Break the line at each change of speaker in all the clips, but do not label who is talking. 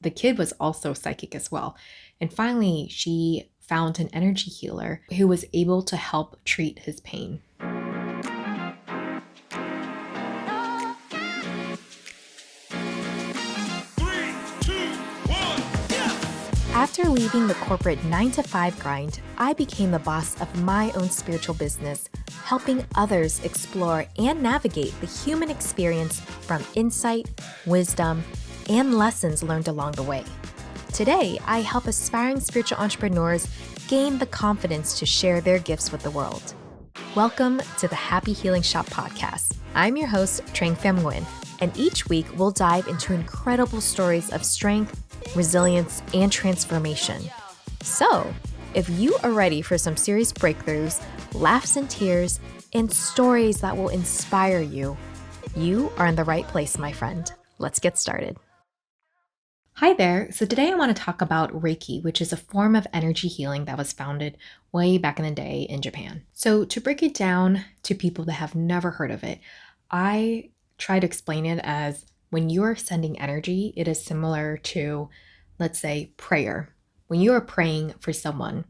The kid was also psychic as well. And finally, she found an energy healer who was able to help treat his pain. After leaving the corporate 9-to-5 grind, I became the boss of my own spiritual business, helping others explore and navigate the human experience from insight, wisdom, and lessons learned along the way. Today, I help aspiring spiritual entrepreneurs gain the confidence to share their gifts with the world. Welcome to the Happy Healing Shop podcast. I'm your host, Trang Pham Nguyen, and each week we'll dive into incredible stories of strength, resilience, and transformation. So, if you are ready for some serious breakthroughs, laughs and tears, and stories that will inspire you, you are in the right place, my friend. Let's get started. Hi there. So today I want to talk about Reiki, which is a form of energy healing that was founded way back in the day in Japan. So to break it down to people that have never heard of it, I try to explain it as when you are sending energy, it is similar to, let's say, prayer. When you are praying for someone,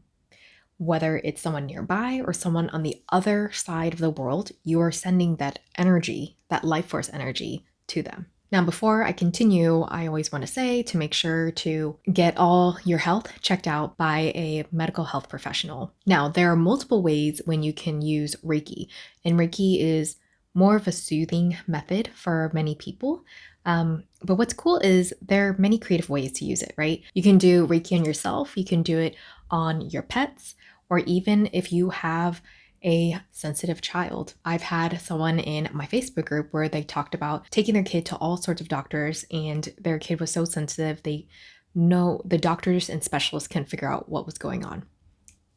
whether it's someone nearby or someone on the other side of the world, you are sending that energy, that life force energy to them. Now, before I continue, I always want to say to make sure to get all your health checked out by a medical health professional. Now, there are multiple ways when you can use Reiki, and Reiki is more of a soothing method for many people. But what's cool is there are many creative ways to use it, right? You can do Reiki on yourself, you can do it on your pets, or even if you have a sensitive child. I've had someone in my Facebook group where they talked about taking their kid to all sorts of doctors, and their kid was so sensitive, they know the doctors and specialists can figure out what was going on.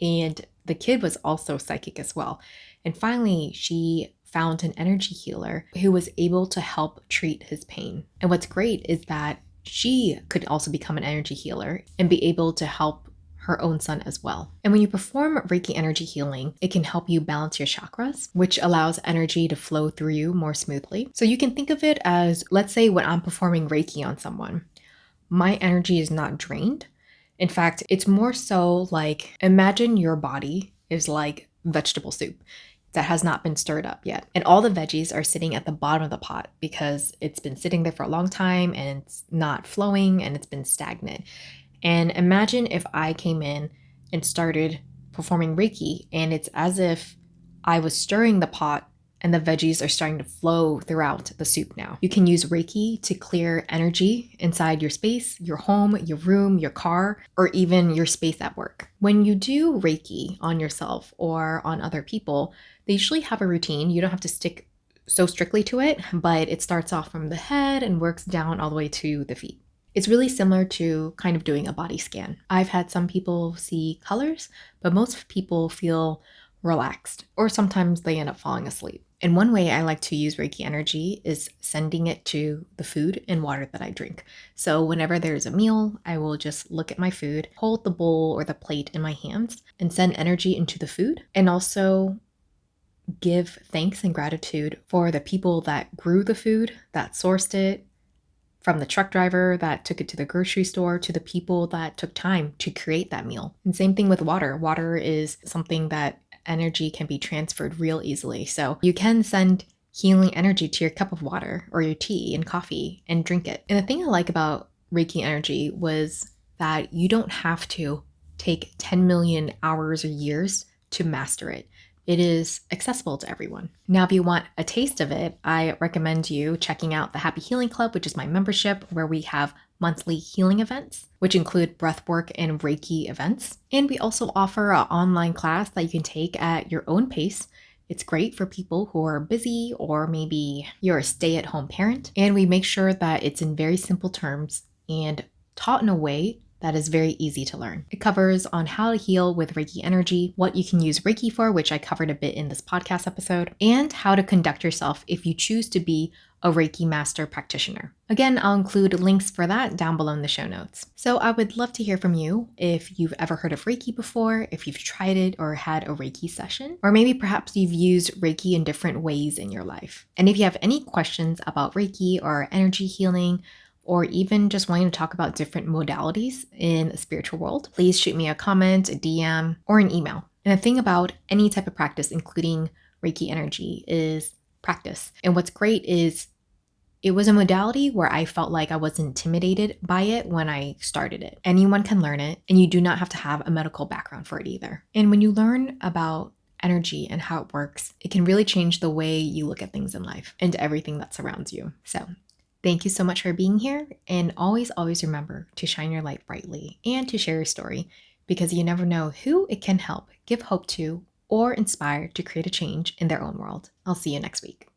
And the kid was also psychic as well. And finally, she found an energy healer who was able to help treat his pain. And what's great is that she could also become an energy healer and be able to help her own son as well. And when you perform Reiki energy healing, it can help you balance your chakras, which allows energy to flow through you more smoothly. So you can think of it as, let's say when I'm performing Reiki on someone, my energy is not drained. In fact, it's more so like, imagine your body is like vegetable soup that has not been stirred up yet. And all the veggies are sitting at the bottom of the pot because it's been sitting there for a long time and it's not flowing and it's been stagnant. And imagine if I came in and started performing Reiki, and it's as if I was stirring the pot and the veggies are starting to flow throughout the soup now. You can use Reiki to clear energy inside your space, your home, your room, your car, or even your space at work. When you do Reiki on yourself or on other people, they usually have a routine. You don't have to stick so strictly to it, but it starts off from the head and works down all the way to the feet. It's really similar to kind of doing a body scan. I've had some people see colors, but most people feel relaxed, or sometimes they end up falling asleep. And one way I like to use Reiki energy is sending it to the food and water that I drink. So whenever there's a meal, I will just look at my food, hold the bowl or the plate in my hands, and send energy into the food, and also give thanks and gratitude for the people that grew the food, that sourced it, from the truck driver that took it to the grocery store to the people that took time to create that meal. And same thing with water. Water is something that energy can be transferred real easily. So you can send healing energy to your cup of water or your tea and coffee and drink it. And the thing I like about Reiki energy was that you don't have to take 10 million hours or years to master it. It is accessible to everyone. Now, if you want a taste of it, I recommend you checking out the Happy Healing Club, which is my membership, where we have monthly healing events, which include breathwork and Reiki events. And we also offer an online class that you can take at your own pace. It's great for people who are busy, or maybe you're a stay-at-home parent. And we make sure that it's in very simple terms and taught in a way that is very easy to learn. It covers on how to heal with Reiki energy, what you can use Reiki for, which I covered a bit in this podcast episode, and how to conduct yourself if you choose to be a Reiki master practitioner. Again, I'll include links for that down below in the show notes. So I would love to hear from you if you've ever heard of Reiki before, if you've tried it or had a Reiki session, or maybe perhaps you've used Reiki in different ways in your life. And if you have any questions about Reiki or energy healing, or even just wanting to talk about different modalities in the spiritual world, please shoot me a comment, a DM, or an email. And the thing about any type of practice, including Reiki energy, is practice. And what's great is it was a modality where I felt like I was intimidated by it when I started it. Anyone can learn it, and you do not have to have a medical background for it either. And when you learn about energy and how it works, it can really change the way you look at things in life and everything that surrounds you. So thank you so much for being here. And always, always remember to shine your light brightly and to share your story, because you never know who it can help, give hope to, or inspire to create a change in their own world. I'll see you next week.